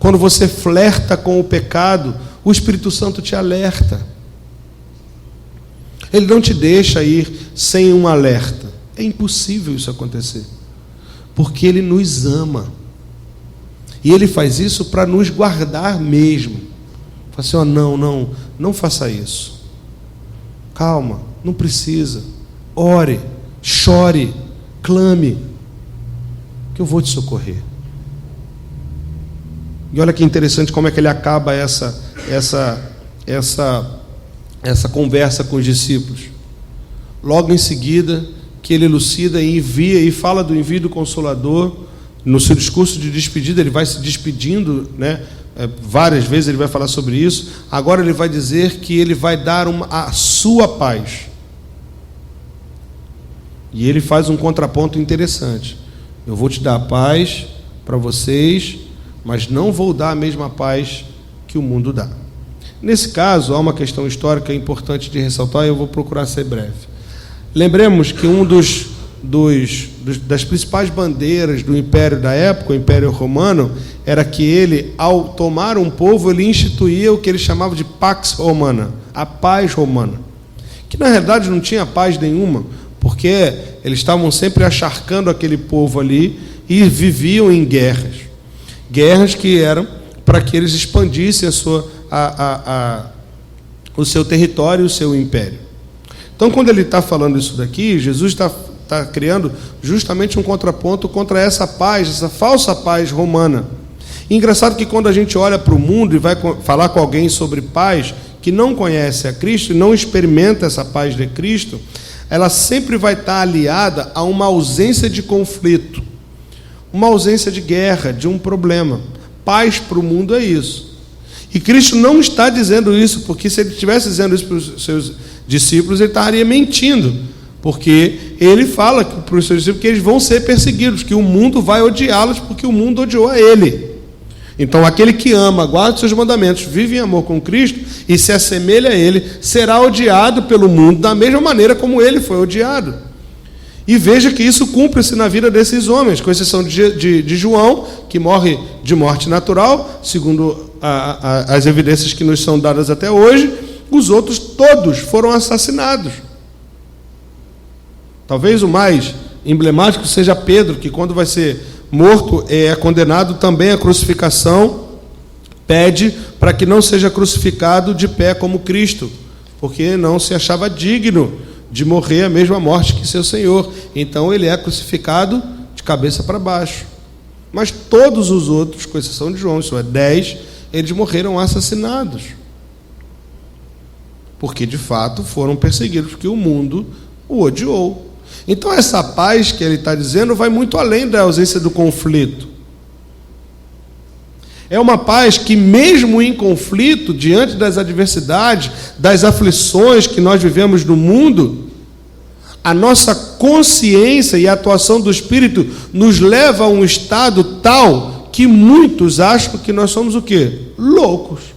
quando você flerta com o pecado, o Espírito Santo te alerta. Ele não te deixa ir sem um alerta. É impossível isso acontecer, porque Ele nos ama. E Ele faz isso para nos guardar mesmo. Fala assim, não faça isso. Calma, não precisa. Ore, chore, clame, que eu vou te socorrer. E olha que interessante como é que ele acaba essa conversa com os discípulos. Logo em seguida, que ele elucida e envia e fala do envio do Consolador. No seu discurso de despedida, ele vai se despedindo, né? Várias vezes ele vai falar sobre isso. Agora ele vai dizer que ele vai dar a sua paz. E ele faz um contraponto interessante. Eu vou te dar a paz para vocês, mas não vou dar a mesma paz que o mundo dá. Nesse caso, há uma questão histórica importante de ressaltar, e eu vou procurar ser breve. Lembremos que um das principais bandeiras do império da época, o Império Romano, era que ele, ao tomar um povo, ele instituía o que ele chamava de Pax Romana, a paz romana, que na realidade não tinha paz nenhuma, porque eles estavam sempre acharcando aquele povo ali e viviam em guerras que eram para que eles expandissem o seu território e o seu império. Então, quando ele está falando isso daqui, Jesus está criando justamente um contraponto contra essa paz, essa falsa paz romana. E engraçado que quando a gente olha para o mundo e vai falar com alguém sobre paz, que não conhece a Cristo e não experimenta essa paz de Cristo, ela sempre vai estar aliada a uma ausência de conflito, uma ausência de guerra, de um problema. Paz para o mundo é isso. E Cristo não está dizendo isso, porque se ele estivesse dizendo isso para os seus discípulos, ele estaria mentindo, porque ele fala para os seus discípulos que eles vão ser perseguidos, que o mundo vai odiá-los, porque o mundo odiou a ele. Então, aquele que ama, guarda os seus mandamentos, vive em amor com Cristo e se assemelha a ele, será odiado pelo mundo da mesma maneira como ele foi odiado. E veja que isso cumpre-se na vida desses homens, com exceção de João, que morre de morte natural, segundo as evidências que nos são dadas até hoje. Os outros todos foram assassinados. Talvez o mais emblemático seja Pedro, que quando vai ser morto é condenado também à crucificação, pede para que não seja crucificado de pé como Cristo, porque não se achava digno de morrer a mesma morte que seu Senhor. Então ele é crucificado de cabeça para baixo. Mas todos os outros, com exceção de João, isso é 10, eles morreram assassinados, porque de fato foram perseguidos, porque o mundo o odiou. Então essa paz que ele está dizendo vai muito além da ausência do conflito. É uma paz que, mesmo em conflito, diante das adversidades, das aflições que nós vivemos no mundo, a nossa consciência e a atuação do Espírito nos leva a um estado tal que muitos acham que nós somos o quê? Loucos.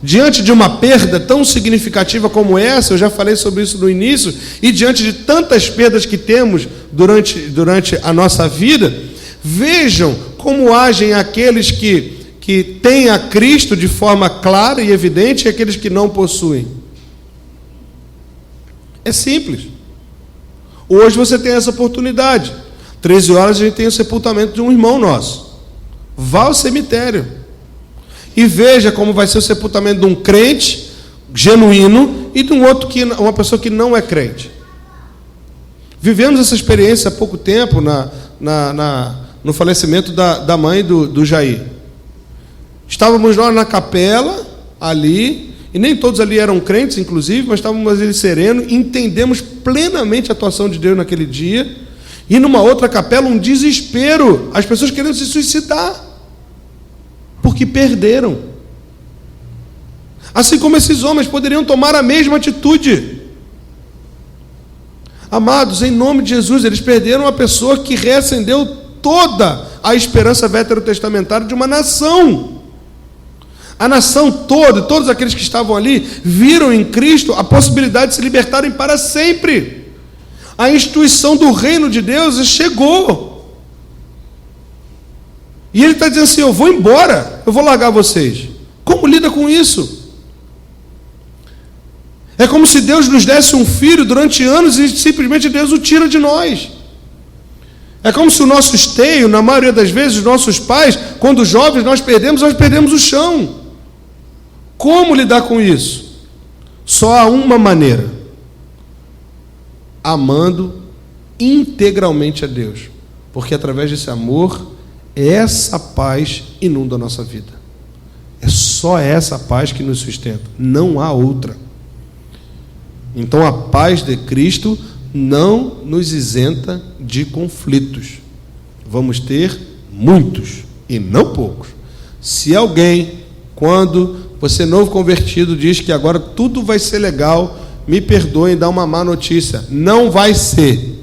Diante de uma perda tão significativa como essa, eu já falei sobre isso no início, e diante de tantas perdas que temos durante a nossa vida, vejam como agem aqueles que têm a Cristo de forma clara e evidente e aqueles que não possuem. É simples. Hoje você tem essa oportunidade. 13 horas a gente tem o sepultamento de um irmão nosso. Vá ao cemitério e veja como vai ser o sepultamento de um crente genuíno e de um outro, uma pessoa que não é crente. Vivemos essa experiência há pouco tempo no falecimento da mãe do Jair. Estávamos nós na capela ali, e nem todos ali eram crentes, inclusive, mas estávamos ali serenos, entendemos plenamente a atuação de Deus naquele dia, e numa outra capela um desespero, as pessoas querendo se suicidar, porque perderam. Assim como esses homens poderiam tomar a mesma atitude. Amados, em nome de Jesus, eles perderam a pessoa que reacendeu toda a esperança veterotestamentária de uma nação. A nação toda, todos aqueles que estavam ali, viram em Cristo a possibilidade de se libertarem para sempre. A instituição do reino de Deus chegou. E ele está dizendo assim: eu vou embora, eu vou largar vocês. Como lida com isso? É como se Deus nos desse um filho durante anos e simplesmente Deus o tira de nós. É como se o nosso esteio, na maioria das vezes, os nossos pais, quando jovens, nós perdemos o chão. Como lidar com isso? Só há uma maneira: amando integralmente a Deus. Porque através desse amor, essa paz inunda a nossa vida. É só essa paz que nos sustenta, não há outra. Então a paz de Cristo não nos isenta de conflitos. Vamos ter muitos e não poucos. Se alguém, quando você novo convertido, diz que agora tudo vai ser legal, me perdoem, dá uma má notícia. Não vai ser.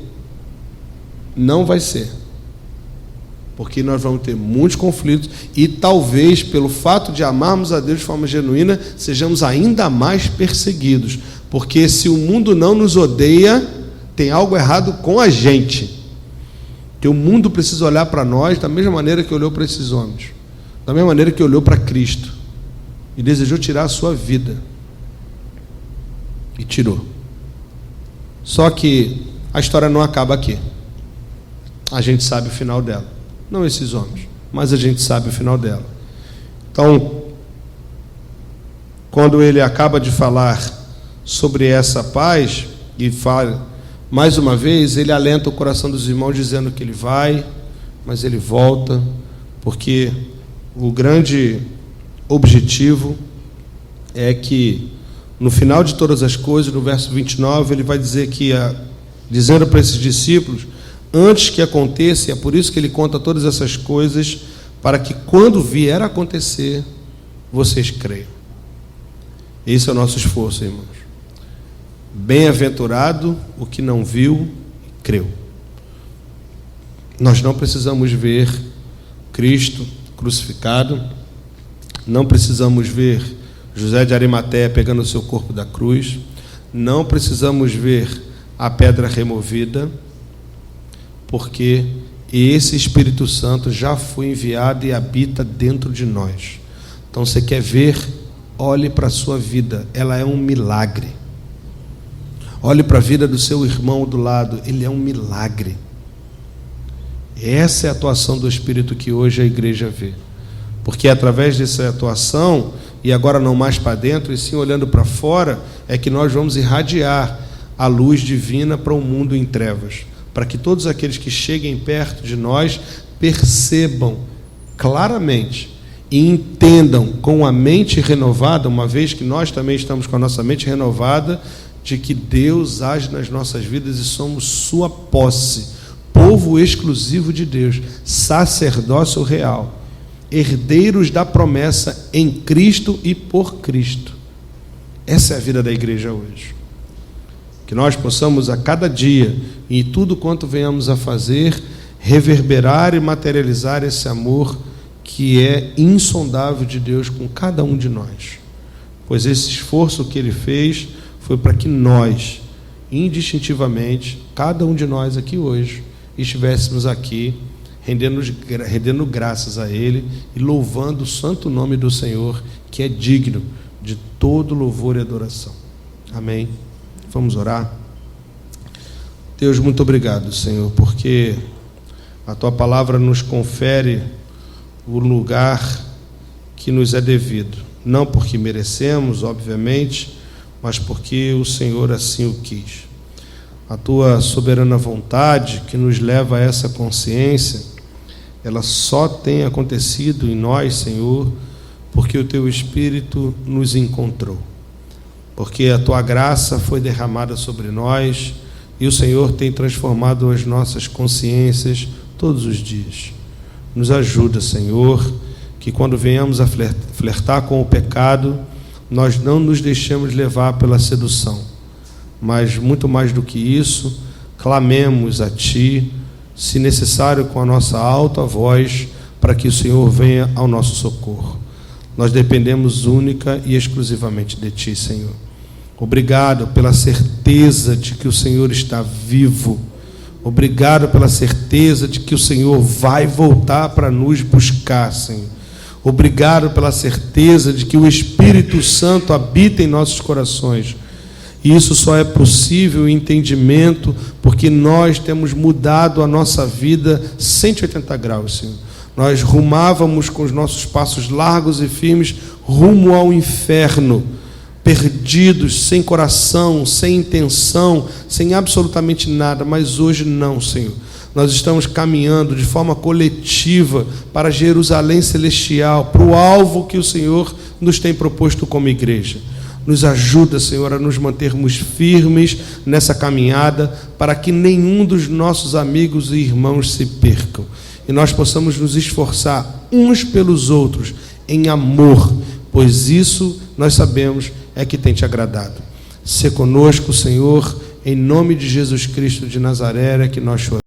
Não vai ser. Porque nós vamos ter muitos conflitos e talvez, pelo fato de amarmos a Deus de forma genuína, sejamos ainda mais perseguidos. Porque se o mundo não nos odeia, tem algo errado com a gente. Que o mundo precisa olhar para nós da mesma maneira que olhou para esses homens, da mesma maneira que olhou para Cristo e desejou tirar a sua vida. E tirou. Só que a história não acaba aqui. A gente sabe o final dela. Não esses homens, mas a gente sabe o final dela. Então, quando ele acaba de falar sobre essa paz, e fala, mais uma vez, ele alenta o coração dos irmãos, dizendo que ele vai, mas ele volta, porque o grande objetivo é que, no final de todas as coisas, no verso 29, ele vai dizer que, dizendo para esses discípulos, antes que aconteça, e é por isso que ele conta todas essas coisas, para que quando vier a acontecer, vocês creiam. Esse é o nosso esforço, irmãos. Bem-aventurado o que não viu e creu. Nós não precisamos ver Cristo crucificado, não precisamos ver José de Arimateia pegando o seu corpo da cruz, não precisamos ver a pedra removida, porque esse Espírito Santo já foi enviado e habita dentro de nós. Então, você quer ver? Olhe para a sua vida, ela é um milagre. Olhe para a vida do seu irmão do lado, ele é um milagre. Essa é a atuação do Espírito que hoje a igreja vê. Porque é através dessa atuação, e agora não mais para dentro, e sim olhando para fora, é que nós vamos irradiar a luz divina para um mundo em trevas. Para que todos aqueles que cheguem perto de nós percebam claramente e entendam com a mente renovada, uma vez que nós também estamos com a nossa mente renovada, de que Deus age nas nossas vidas e somos sua posse, povo exclusivo de Deus, sacerdócio real, herdeiros da promessa em Cristo e por Cristo. Essa é a vida da igreja hoje. Que nós possamos a cada dia, em tudo quanto venhamos a fazer, reverberar e materializar esse amor que é insondável de Deus com cada um de nós. Pois esse esforço que Ele fez foi para que nós, indistintivamente, cada um de nós aqui hoje, estivéssemos aqui rendendo graças a Ele e louvando o santo nome do Senhor, que é digno de todo louvor e adoração. Amém. Vamos orar. Deus, muito obrigado, Senhor, porque a Tua palavra nos confere o lugar que nos é devido, não porque merecemos, obviamente, mas porque o Senhor assim o quis. A Tua soberana vontade que nos leva a essa consciência, ela só tem acontecido em nós, Senhor, porque o Teu Espírito nos encontrou. Porque a Tua graça foi derramada sobre nós e o Senhor tem transformado as nossas consciências todos os dias. Nos ajuda, Senhor, que quando venhamos a flertar com o pecado, nós não nos deixemos levar pela sedução, mas muito mais do que isso, clamemos a Ti, se necessário com a nossa alta voz, para que o Senhor venha ao nosso socorro. Nós dependemos única e exclusivamente de Ti, Senhor. Obrigado pela certeza de que o Senhor está vivo. Obrigado pela certeza de que o Senhor vai voltar para nos buscar, Senhor. Obrigado pela certeza de que o Espírito Santo habita em nossos corações. E isso só é possível, o entendimento, porque nós temos mudado a nossa vida 180 graus, Senhor. Nós rumávamos com os nossos passos largos e firmes rumo ao inferno, perdidos, sem coração, sem intenção, sem absolutamente nada, mas hoje não, Senhor. Nós estamos caminhando de forma coletiva para Jerusalém Celestial, para o alvo que o Senhor nos tem proposto como igreja. Nos ajuda, Senhor, a nos mantermos firmes nessa caminhada, para que nenhum dos nossos amigos e irmãos se percam. E nós possamos nos esforçar uns pelos outros em amor, pois isso nós sabemos é que tem te agradado. Se conosco, Senhor, em nome de Jesus Cristo de Nazaré, é que nós choramos.